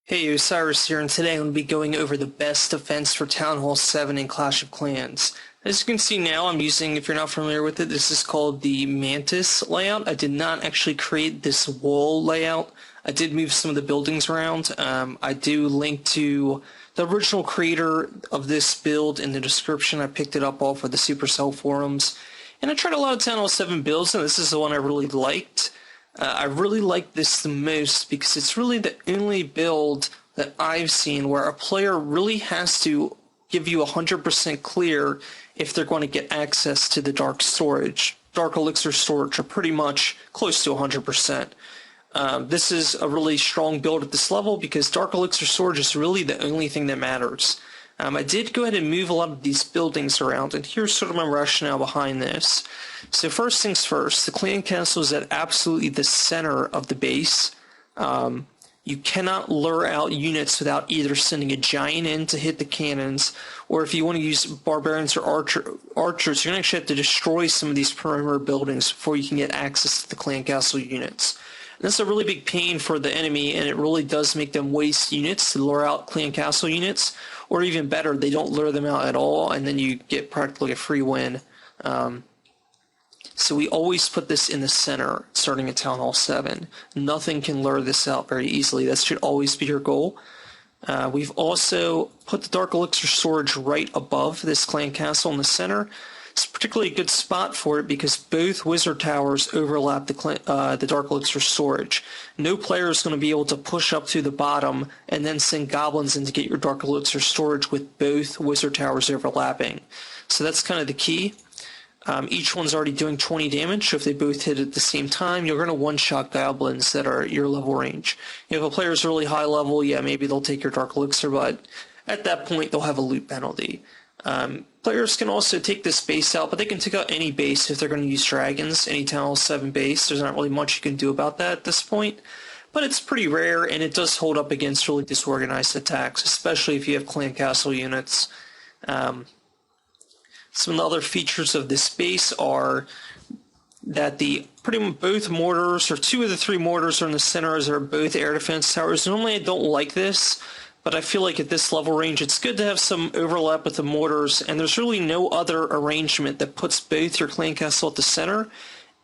Hey, Osiris here, and today I'm going to be going over the best defense for Town Hall 7 in Clash of Clans. As you can see now, I'm using, if you're not familiar with it, this is called the Mantis layout. I did not actually create this wall layout. I did move some of the buildings around. I do link to the original creator of this build in the description. I picked it up off of the Supercell forums. And I tried a lot of Town Hall 7 builds, and this is the one I really liked. I really like this the most because it's really the only build that I've seen where a player really has to give you 100% clear if they're going to get access to the dark storage. Dark elixir storage are pretty much close to 100%. This is a really strong build at this level because dark elixir storage is really the only thing that matters. I did go ahead and move a lot of these buildings around, and here's sort of my rationale behind this. So first things first, the clan castle is at absolutely the center of the base. You cannot lure out units without either sending a giant in to hit the cannons, or if you want to use barbarians or archers, you're going to actually have to destroy some of these perimeter buildings before you can get access to the clan castle units. And that's a really big pain for the enemy, and it really does make them waste units to lure out clan castle units, or even better, they don't lure them out at all, and then you get practically a free win. So we always put this in the center, starting at Town Hall 7. Nothing can lure this out very easily. That should always be your goal. We've also put the Dark Elixir storage right above this clan castle in the center. It's a particularly good spot for it because both wizard towers overlap the Dark Elixir storage. No player is going to be able to push up to the bottom and then send goblins in to get your Dark Elixir storage with both wizard towers overlapping. So that's kind of the key. Each one's already doing 20 damage, so if they both hit at the same time, you're going to one-shot goblins that are at your level range. If a player's really high level, yeah, maybe they'll take your Dark Elixir, but at that point, they'll have a loot penalty. Players can also take this base out, but they can take out any base if they're going to use dragons, any Town Hall 7 base. There's not really much you can do about that at this point, but it's pretty rare, and it does hold up against really disorganized attacks, especially if you have clan castle units. Some of the other features of this base are that pretty much both mortars, or two of the three mortars are in the center, as are both air defense towers. Normally I don't like this, but I feel like at this level range it's good to have some overlap with the mortars, and there's really no other arrangement that puts both your clan castle at the center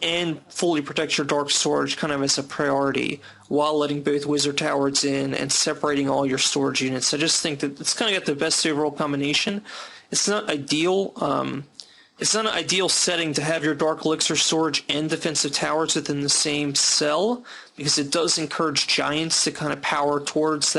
and fully protects your dark storage kind of as a priority while letting both wizard towers in and separating all your storage units. I just think that it's kind of got the best overall combination. It's not ideal. It's not an ideal setting to have your Dark Elixir storage and defensive towers within the same cell because it does encourage giants to kind of power towards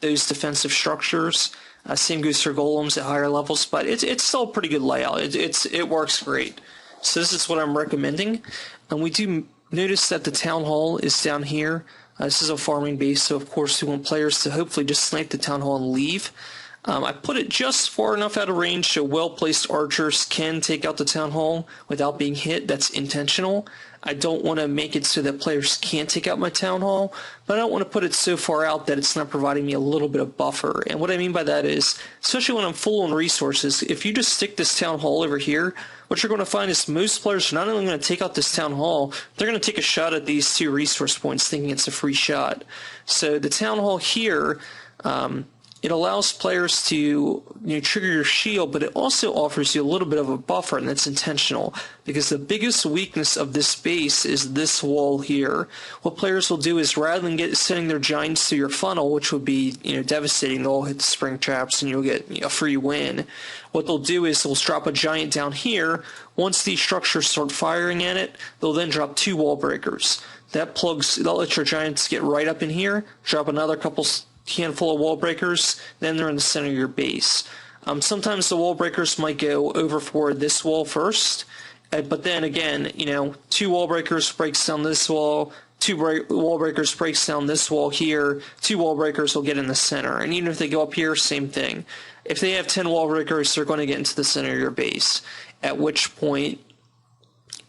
those defensive structures. Same goes for golems at higher levels, but it's still a pretty good layout. It works great. So this is what I'm recommending. And we do notice that the town hall is down here. This is a farming base, so of course we want players to hopefully just snipe the town hall and leave. I put it just far enough out of range so well-placed archers can take out the town hall without being hit. That's intentional. I don't want to make it so that players can't take out my town hall, but I don't want to put it so far out that it's not providing me a little bit of buffer. And what I mean by that is, especially when I'm full on resources, if you just stick this town hall over here, what you're going to find is most players are not only going to take out this town hall, they're going to take a shot at these two resource points thinking it's a free shot. So the town hall here, it allows players to trigger your shield, but it also offers you a little bit of a buffer, and that's intentional because the biggest weakness of this base is this wall here. What players will do is rather than sending their giants through your funnel, which would be devastating, they'll hit the spring traps and you'll get a free win. What they'll do is they'll drop a giant down here. Once these structures start firing at it, they'll then drop two wall breakers. That'll let your giants get right up in here, drop another handful of wall breakers, then they're in the center of your base. Sometimes the wall breakers might go over for this wall first, but then again, two wall breakers breaks down this wall, wall breakers breaks down this wall here, two wall breakers will get in the center, and even if they go up here, same thing. If they have 10 wall breakers, they're going to get into the center of your base, at which point,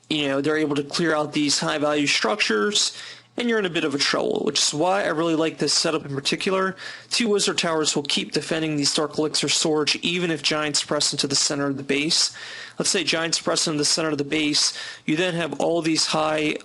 they're able to clear out these high value structures, and you're in a bit of a trouble, which is why I really like this setup in particular. Two wizard towers will keep defending these Dark Elixir storage even if giants press into the center of the base. Let's say giants press into the center of the base, you then have all these high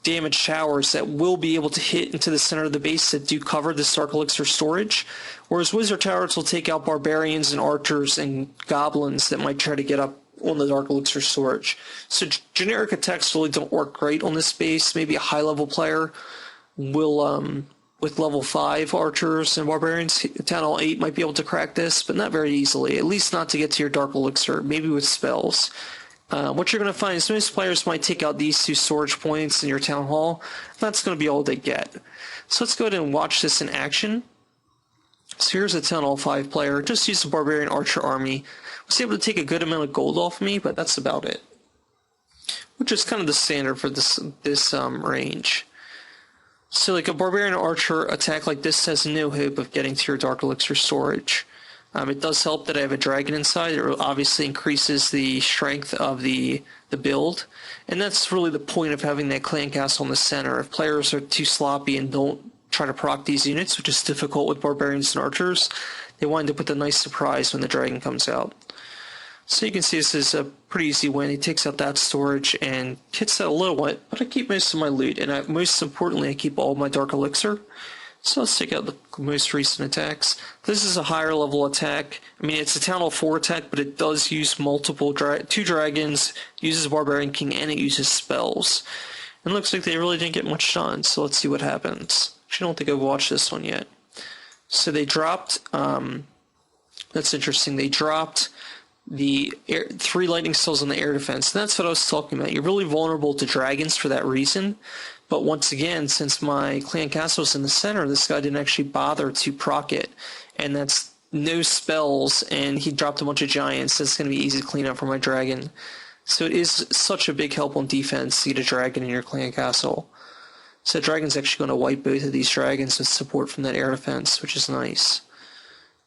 damage towers that will be able to hit into the center of the base that do cover this Dark Elixir storage, whereas Wizard Towers will take out barbarians and archers and goblins that might try to get up on the Dark Elixir storage. So generic attacks really don't work great on this base. Maybe a high-level player will, with level 5 archers and barbarians, Town Hall 8 might be able to crack this, but not very easily, at least not to get to your Dark Elixir, maybe with spells. What you're going to find is most players might take out these 2 storage points in your Town Hall. That's going to be all they get. So let's go ahead and watch this in action. So here's a Town Hall 5 player, just used a Barbarian Archer army. Was able to take a good amount of gold off me, but that's about it. Which is kind of the standard for this range. So like a Barbarian Archer attack like this has no hope of getting to your Dark Elixir storage. It does help that I have a dragon inside. It obviously increases the strength of the build. And that's really the point of having that clan castle in the center. If players are too sloppy and don't try to proc these units, which is difficult with barbarians and archers, they wind up with a nice surprise when the dragon comes out. So you can see this is a pretty easy win. He takes out that storage and hits that a little bit, but I keep most of my loot, and most importantly, I keep all my Dark Elixir. So let's take out the most recent attacks. This is a higher level attack. I mean, it's a Town Hall 4 attack, but it does use multiple 2 dragons, uses Barbarian King, and it uses spells. And it looks like they really didn't get much done, so let's see what happens. Actually, I don't think I've watched this one yet. So they dropped, that's interesting, they dropped the 3 lightning cells on the air defense. And that's what I was talking about. You're really vulnerable to dragons for that reason. But once again, since my clan castle is in the center, this guy didn't actually bother to proc it. And that's no spells, and he dropped a bunch of giants. That's going to be easy to clean up for my dragon. So it is such a big help on defense to get a dragon in your clan castle. So the dragon's actually going to wipe both of these dragons with support from that air defense, which is nice.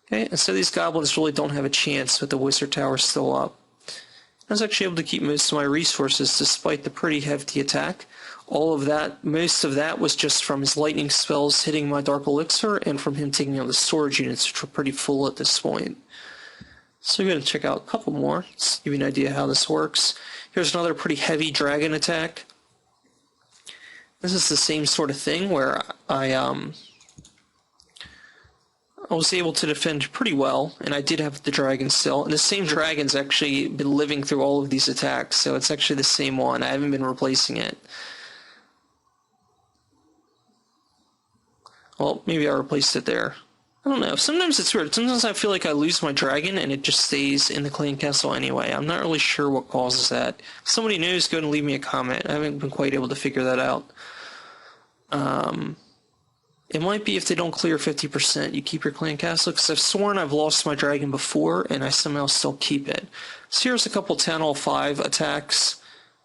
Okay, and so these goblins really don't have a chance with the wizard tower still up. I was actually able to keep most of my resources despite the pretty hefty attack. Most of that was just from his lightning spells hitting my Dark Elixir and from him taking out the storage units, which were pretty full at this point. So we're going to check out a couple more, just give you an idea how this works. Here's another pretty heavy dragon attack. This is the same sort of thing where I was able to defend pretty well, and I did have the dragon still. And the same dragon's actually been living through all of these attacks, so it's actually the same one. I haven't been replacing it. Well, maybe I replaced it there. I don't know. Sometimes it's weird. Sometimes I feel like I lose my dragon and it just stays in the clan castle anyway. I'm not really sure what causes that. If somebody knows, go ahead and leave me a comment. I haven't been quite able to figure that out. It might be if they don't clear 50%, you keep your clan castle, because I've sworn I've lost my dragon before and I somehow still keep it. So here's a couple Town Hall 5 attacks.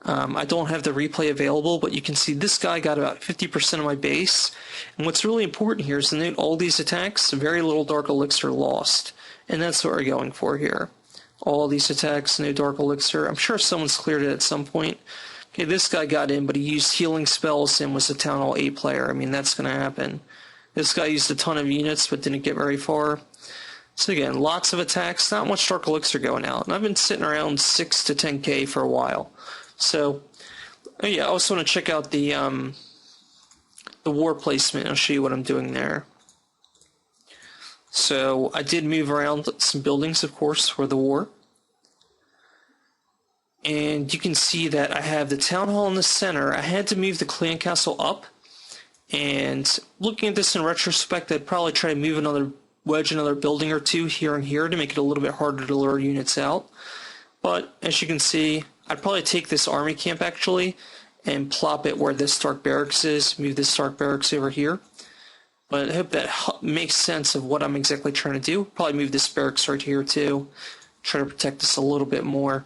I don't have the replay available, but you can see this guy got about 50% of my base. And what's really important here is to note all these attacks, very little Dark Elixir lost. And that's what we're going for here. All these attacks, no Dark Elixir. I'm sure someone's cleared it at some point. Okay, this guy got in, but he used healing spells and was a Town Hall 8 player. I mean, that's going to happen. This guy used a ton of units, but didn't get very far. So again, lots of attacks, not much Dark Elixir going out. And I've been sitting around 6 to 10k for a while. So, oh yeah, I also want to check out the war placement. I'll show you what I'm doing there. So I did move around some buildings, of course, for the war. And you can see that I have the town hall in the center. I had to move the clan castle up. And looking at this in retrospect, I'd probably try to wedge another building or two here and here to make it a little bit harder to lure units out. But as you can see, I'd probably take this army camp actually and plop it where this Stark Barracks is, move this Stark Barracks over here. But I hope that makes sense of what I'm exactly trying to do. Probably move this barracks right here too. Try to protect this a little bit more.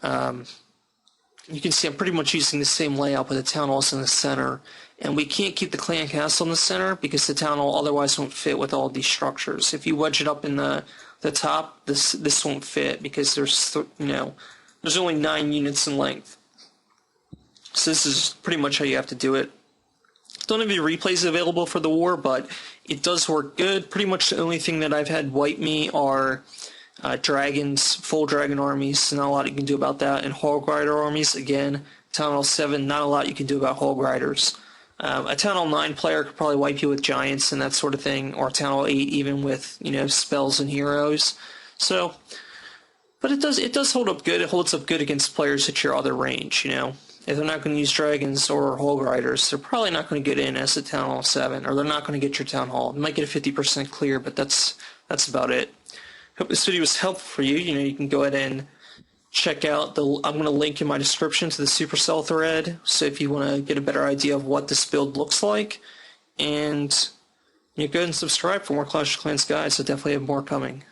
You can see I'm pretty much using the same layout, but the town hall's in the center. And we can't keep the clan castle in the center because the town hall otherwise won't fit with all these structures. If you wedge it up in the top, this won't fit because there's only 9 units in length. So this is pretty much how you have to do it. Don't have any replays available for the war, but it does work good. Pretty much the only thing that I've had wipe me are dragons, full dragon armies. Not a lot you can do about that. And hog rider armies, again, Town Hall 7, not a lot you can do about Hole Grinders. A Town Hall 9 player could probably wipe you with Giants and that sort of thing, or Town Hall 8 even with, spells and heroes. So, but it does hold up good. It holds up good against players at your other range, If they're not going to use Dragons or Hole Grinders, they're probably not going to get in as a Town Hall 7, or they're not going to get your Town Hall. They might get a 50% clear, but that's about it. Hope this video was helpful for you. You can go ahead and check out I'm going to link in my description to the Supercell thread, so if you want to get a better idea of what this build looks like, and go ahead and subscribe for more Clash of Clans guides. I definitely have more coming.